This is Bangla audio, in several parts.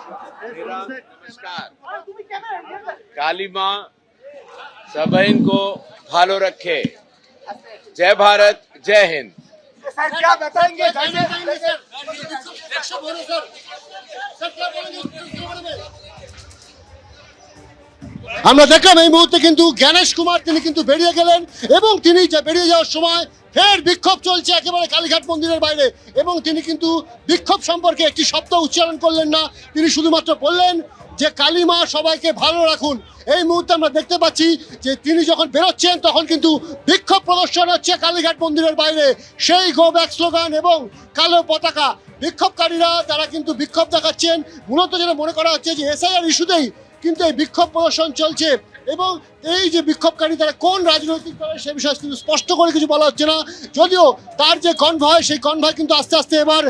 नमस्कार। काली माँ सबइन को भालो रखे। जय भारत, जय हिंद। सर क्या बताएंगे? আমরা দেখলাম এই মুহূর্তে কিন্তু জ্ঞানেশ কুমার তিনি কিন্তু বেরিয়ে গেলেন এবং তিনি বেরিয়ে যাওয়ার সময় ফের বিক্ষোভ চলছে একেবারে কালীঘাট মন্দিরের বাইরে এবং তিনি কিন্তু বিক্ষোভ সম্পর্কে একটি শব্দ উচ্চারণ করলেন না। তিনি শুধুমাত্র বললেন যে কালী মা সবাইকে ভালো রাখুন। এই মুহূর্তে আমরা দেখতে পাচ্ছি যে তিনি যখন বেরোচ্ছেন তখন কিন্তু বিক্ষোভ প্রদর্শন হচ্ছে কালীঘাট মন্দিরের বাইরে, সেই গো ব্যাক স্লোগান এবং কালো পতাকা। বিক্ষোভকারীরা তারা কিন্তু বিক্ষোভ দেখাচ্ছেন, মূলত যেন মনে করা হচ্ছে যে এসআইআর ইস্যুতেই কিন্তু এই বিক্ষোভ প্রদর্শন চলছে এবং এই যে বিক্ষোভকারী তারা কোন রাজনৈতিক দলের সে বিষয়ে কিন্তু স্পষ্ট করে কিছু বলা হচ্ছে না। যদিও তার যে কনভয় সেই কনভয় কিন্তু আস্তে আস্তে এবার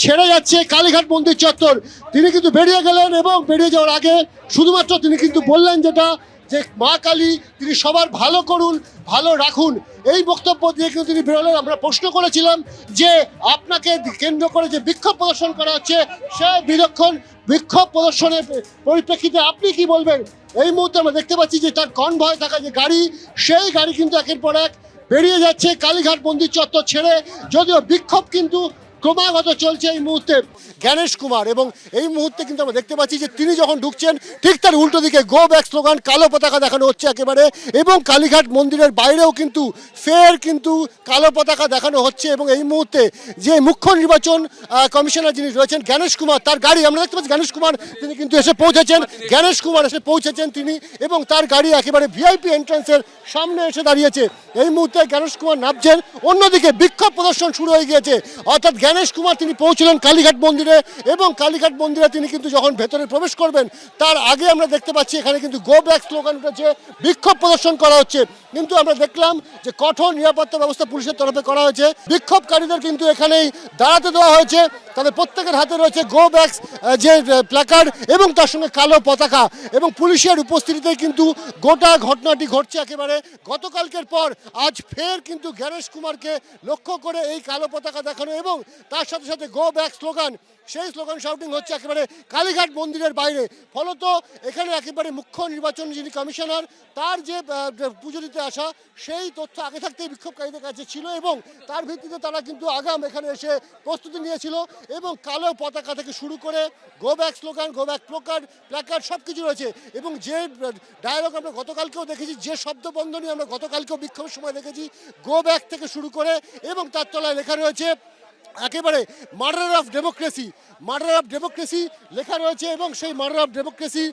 ছেড়ে যাচ্ছে কালীঘাট মন্দির চত্বর। তিনি কিন্তু বেরিয়ে গেলেন এবং বেরিয়ে যাওয়ার আগে শুধুমাত্র তিনি কিন্তু বললেন যেটা যে মা কালী তিনি সবার ভালো করুন, ভালো রাখুন। এই বক্তব্য দিয়ে কিন্তু তিনি বেরোলেন। আমরা প্রশ্ন করেছিলাম যে আপনাকে কেন্দ্র করে যে বিক্ষোভ প্রদর্শন করা হচ্ছে সে বিলক্ষণ বিক্ষোভ প্রদর্শনের পরিপ্রেক্ষিতে আপনি কি বলবেন? এই মুহূর্তে আমরা দেখতে পাচ্ছি যে তার কনভয় থাকা যে গাড়ি সেই গাড়ি কিন্তু একের পর এক বেরিয়ে যাচ্ছে কালীঘাট মন্দির চত্বর ছেড়ে। যদিও বিক্ষোভ কিন্তু ক্রমাগত চলছে এই মুহূর্তে। জ্ঞানেশ কুমার এবং এই মুহূর্তে কিন্তু আমরা দেখতে পাচ্ছি যে তিনি যখন ঢুকছেন ঠিক তার উল্টো দিকে গো ব্যাক স্লোগান কালো পতাকা দেখানো হচ্ছে একেবারে এবং কালীঘাট মন্দিরের বাইরেও কিন্তু ফের কিন্তু কালো পতাকা দেখানো হচ্ছে। এবং এই মুহূর্তে যে মুখ্য নির্বাচন কমিশনার যিনি রয়েছেন জ্ঞানেশ কুমার, তার গাড়ি আমরা দেখতে পাচ্ছি জ্ঞানেশ কুমার তিনি কিন্তু এসে পৌঁছেছেন। জ্ঞানেশ কুমার এসে পৌঁছেছেন তিনি এবং তার গাড়ি একেবারে ভিআইপি এন্ট্রান্সের সামনে এসে দাঁড়িয়েছে। এই মুহূর্তে জ্ঞানেশ কুমার নামছেন। অন্যদিকে বিক্ষোভ প্রদর্শন শুরু হয়ে গিয়েছে, অর্থাৎ জ্ঞানেশ কুমার তিনি পৌঁছলেন কালীঘাট মন্দিরে এবং কালীঘাট মন্দিরে তিনি কিন্তু যখন ভেতরে প্রবেশ করবেন তার আগে আমরা দেখতে পাচ্ছি এখানে কিন্তু গো ব্যাক স্লোগান উঠেছে, বিক্ষোভ প্রদর্শন করা হচ্ছে। কিন্তু আমরা দেখলাম যে কঠোর নিরাপত্তা ব্যবস্থা পুলিশের তরফে করা হয়েছে। বিক্ষোভকারীদের কিন্তু এখানেই দাঁড়াতে দেওয়া হয়েছে, তাদের প্রত্যেকের হাতে রয়েছে গো ব্যাক যে প্ল্যাকার্ড এবং তার সঙ্গে কালো পতাকা এবং পুলিশের উপস্থিতিতে কিন্তু গোটা ঘটনাটি ঘটছে একেবারে গতকালকের পর আজ ফের কিন্তু জ্ঞানেশ কুমারকে লক্ষ্য করে এই কালো পতাকা দেখানো এবং তার সাথে সাথে গো ব্যাক স্লোগান, সেই স্লোগান শাউটিং হচ্ছে একেবারে কালীঘাট মন্দিরের বাইরে। ফলত এখানে একেবারে মুখ্য নির্বাচন যিনি কমিশনার তার যে পুজো দিতে আসা সেই তথ্য আগে থাকতেই বিক্ষোভকারীদের কাছে ছিল এবং তার ভিত্তিতে তারা কিন্তু আগাম এখানে এসে প্রস্তুতি নিয়েছিল এবং কালো পতাকা থেকে শুরু করে go back slogan, go back placard সব কিছু রয়েছে। এবং যে ডায়ালগ আমরা গতকালকেও দেখেছি, যে শব্দবন্ধনী আমরা গতকালকেও বিক্ষোভের সময় দেখেছি, গো ব্যাক থেকে শুরু করে এবং তার তলায় লেখা রয়েছে একেবারে murder of democracy, murder of democracy লেখা রয়েছে এবং সেই মার্ডার অফ ডেমোক্রেসি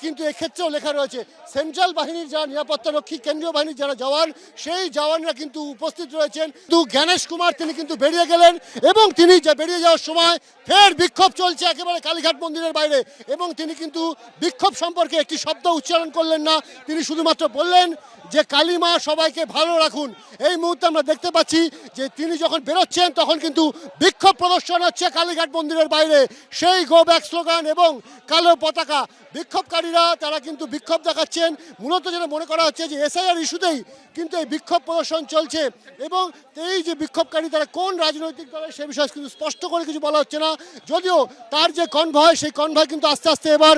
কিন্তু এক্ষেত্রেও লেখা রয়েছে। সেন্ট্রাল বাহিনীর যারা নিরাপত্তা রক্ষী, কেন্দ্রীয় বাহিনীর যারা জওয়ান, সেই জওয়ানরা কিন্তু উপস্থিত রয়েছেন। কিন্তু জ্ঞানেশ কুমার তিনি কিন্তু বেরিয়ে গেলেন এবং তিনি বেরিয়ে যাওয়ার সময় ফের বিক্ষোভ চলছে একেবারে কালীঘাট মন্দিরের বাইরে এবং তিনি কিন্তু বিক্ষোভ সম্পর্কে একটি শব্দ উচ্চারণ করলেন না। তিনি শুধুমাত্র বললেন যে কালী মা সবাইকে ভালো রাখুন। এই মুহূর্তে আমরা দেখতে পাচ্ছি যে তিনি যখন বেরোচ্ছেন তখন কিন্তু বিক্ষোভ প্রদর্শন হচ্ছে কালীঘাট মন্দিরের বাইরে, সেই গো ব্যাক স্লোগান এবং কালো পতাকা। বিক্ষোভকারীরা তারা কিন্তু বিক্ষোভ দেখাচ্ছেন, মূলত যেন মনে করা হচ্ছে যে এসআইআর ইস্যুতেই কিন্তু এই বিক্ষোভ প্রদর্শন চলছে এবং এই যে বিক্ষোভকারী তারা কোন রাজনৈতিক দলের সে বিষয়ে কিন্তু স্পষ্ট করে কিছু বলা হচ্ছে না। যদিও তার যে কনভয় সেই কনভয় কিন্তু আস্তে আস্তে এবার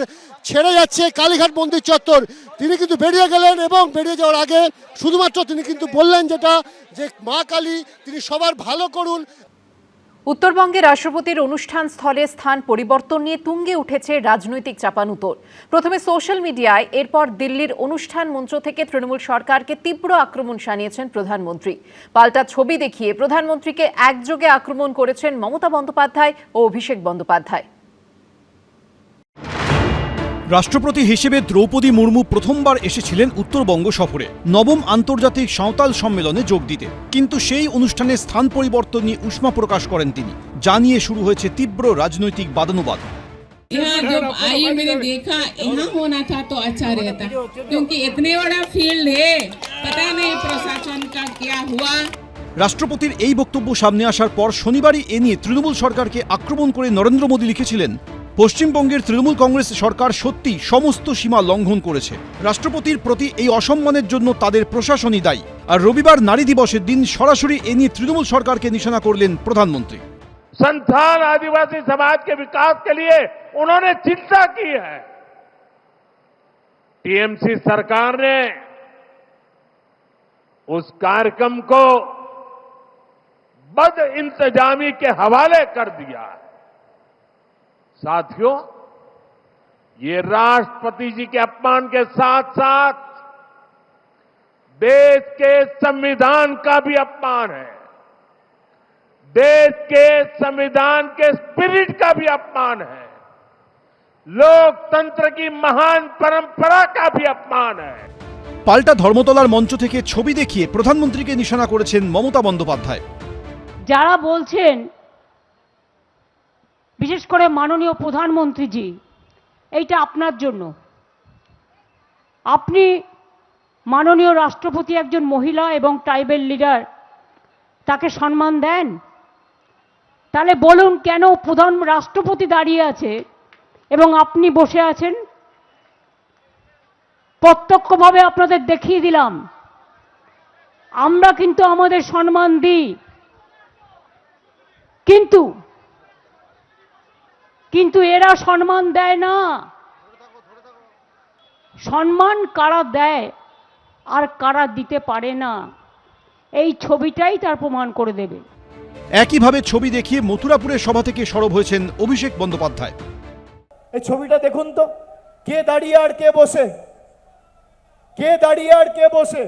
ছেড়ে যাচ্ছে কালীঘাট মন্দির চত্বর। তিনি কিন্তু বেরিয়ে গেলেন এবং বেরিয়ে যাওয়ার আগে শুধুমাত্র তিনি কিন্তু বললেন যেটা যে মা কালী তিনি সবার ভালো করুন। উত্তরবঙ্গে রাষ্ট্রপতির অনুষ্ঠান স্থলে স্থান পরিবর্তন নিয়ে তুঙ্গে উঠেছে রাজনৈতিক চাপানুতোর। প্রথমে সোশ্যাল মিডিয়ায়, এরপর দিল্লির অনুষ্ঠান মঞ্চ থেকে তৃণমূল সরকারকে তীব্র আক্রমণ শানিয়েছেন প্রধানমন্ত্রী। পাল্টা ছবি দেখিয়ে প্রধানমন্ত্রীকে একযোগে আক্রমণ করেছেন মমতা বন্দ্যোপাধ্যায় ও অভিষেক বন্দ্যোপাধ্যায়। রাষ্ট্রপতি হিসেবে দ্রৌপদী মুর্মু প্রথমবার এসেছিলেন উত্তরবঙ্গ সফরে নবম আন্তর্জাতিক সাঁওতাল সম্মেলনে যোগ দিতে, কিন্তু সেই অনুষ্ঠানে স্থান পরিবর্তন নিয়ে উষ্মা প্রকাশ করেন তিনি, যা নিয়ে শুরু হয়েছে তীব্র রাজনৈতিক বাদানুবাদ। यहाँ जब आई मैंने देखा यहाँ होना था तो अच्छा रहता, क्योंकि इतने बड़ा फील्ड है, पता नहीं प्रशासन का क्या हुआ। রাষ্ট্রপতির এই বক্তব্য সামনে আসার পর শনিবারই এ নিয়ে তৃণমূল সরকারকে আক্রমণ করে নরেন্দ্র মোদী লিখেছিলেন, পশ্চিমবঙ্গের তৃণমূল কংগ্রেস সরকার সত্যি সমস্ত সীমা লঙ্ঘন করেছে। রাষ্ট্রপতির প্রতি এই অসম্মানের জন্য তাদের প্রশাসনই দায়ী। আর রবিবার নারী দিবসের দিন সরাসরি এ নিয়ে তৃণমূল সরকারকে নিশানা করলেন প্রধানমন্ত্রী। संथाल आदिवासी समाज के विकास के लिए उन्होंने चिंता की है। टीएमसी सरकार ने उस कार्यक्रम को बद इंतजामी के हवाले कर दिया है। साथियों, ये राष्ट्रपति जी के अपमान के साथ साथ देश के संविधान का भी अपमान है, देश के संविधान के स्पिरिट का भी अपमान है, लोकतंत्र की महान परंपरा का भी अपमान है। পাল্টা ধর্মতলার মঞ্চ থেকে ছবি দেখিয়ে প্রধানমন্ত্রীকে নিশানা করেছেন মমতা বন্দ্যোপাধ্যায়। যারা বলছেন, বিশেষ করে মাননীয় প্রধানমন্ত্রীজি, এইটা আপনার জন্য। আপনি মাননীয় রাষ্ট্রপতি একজন মহিলা এবং ট্রাইবেল লিডার, তাকে সম্মান দেন? তাহলে বলুন কেন প্রধান রাষ্ট্রপতি দাঁড়িয়ে আছে এবং আপনি বসে আছেন? প্রত্যক্ষভাবে আপনাদের দেখিয়ে দিলাম আমরা কিন্তু আমাদের সম্মান দিই, কিন্তু এরা সম্মান দেয় না। সম্মান কারা দেয় আর কারা দিতে পারে না, এই ছবিটাই তার প্রমাণ করে দেবে। একইভাবে ছবি দেখিয়ে মথুরাপুরের সভা থেকে সরব হয়েছেন অভিষেক বন্দ্যোপাধ্যায়। এই ছবিটা দেখুন তো, কে দাঁড়িয়ে আর কে বসে, কে দাঁড়িয়ে আর কে বসে।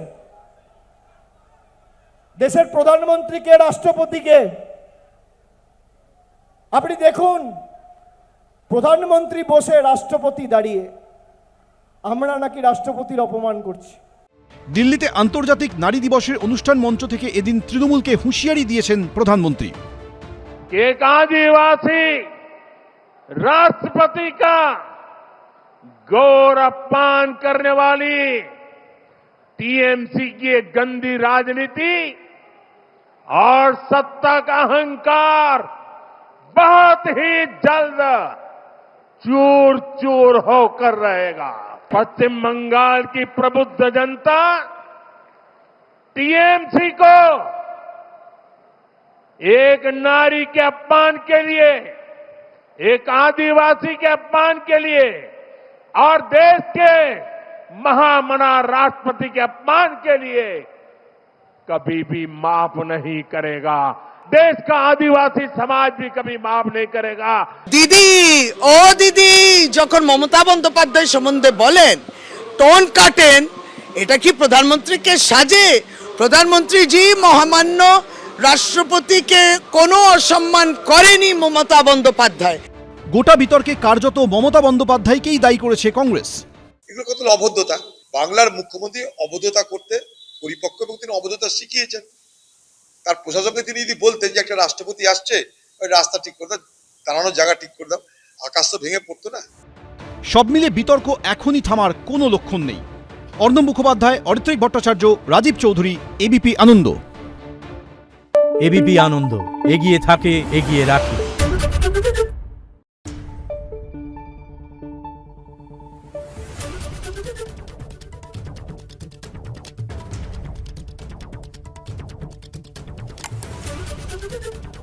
দেশের প্রধানমন্ত্রীকে, রাষ্ট্রপতিকে আপনি দেখুন, প্রধানমন্ত্রী বসে, রাষ্ট্রপতি দাঁড়িয়ে। আমরা নাকি রাষ্ট্রপতির অপমান করছি। দিল্লিতে আন্তর্জাতিক নারী দিবসের অনুষ্ঠান মঞ্চ থেকে এদিন তৃণমূলকে হুঁশিয়ারি দিয়েছেন প্রধানমন্ত্রী। एक आदिवासी राष्ट्रपति का गौर अपमान करने वाली टीएमसी की एक गंदी राजनीति और सत्ता का अहंकार बहुत ही जल्द चूर चूर होकर रहेगा। पश्चिम बंगाल की प्रबुद्ध जनता टीएमसी को एक नारी के अपमान के लिए, एक आदिवासी के अपमान के लिए और देश के महामना राष्ट्रपति के अपमान के लिए कभी भी माफ नहीं करेगा। देश का आदिवासी समाज भी कभी माफ नहीं करेगा। দিদি, ও দিদি, যখন মমতা বন্দ্যোপাধ্যায় সম্বন্ধে বলেন, টোন কাটেন, এটা কি প্রধানমন্ত্রীকে সাজে? প্রধানমন্ত্রী জি মহামান্য রাষ্ট্রপতিকে কোনো অসম্মান করেনি মমতা বন্দ্যোপাধ্যায়। গোটা বিতর্কে কার্যত মমতা বন্দ্যোপাধ্যায়কেই দায়ী করেছে কংগ্রেস। এগুলো কত অবদ্ধতা। বাংলার মুখ্যমন্ত্রী অবদ্ধতা করতে পরিপক্ক এবং তিনি অবদ্ধতা শিখিয়েছেন। তার প্রশাসককে তিনি যদি বলতেন যে একটা রাষ্ট্রপতি আসছে, ওই রাস্তা ঠিক করে দাও, দাঁড়ানোর জায়গা ঠিক করে দাও, আকাশ তো ভেঙে পড়তো না। সব মিলে বিতর্ক এখনই থামার কোনো লক্ষণ নেই। অর্ণব মুখোপাধ্যায়, অরিত্রিক ভট্টাচার্য, রাজীব চৌধুরী, এবিপি আনন্দ। এবিপি আনন্দ, এগিয়ে থাকে, এগিয়ে রাখে। Thank you.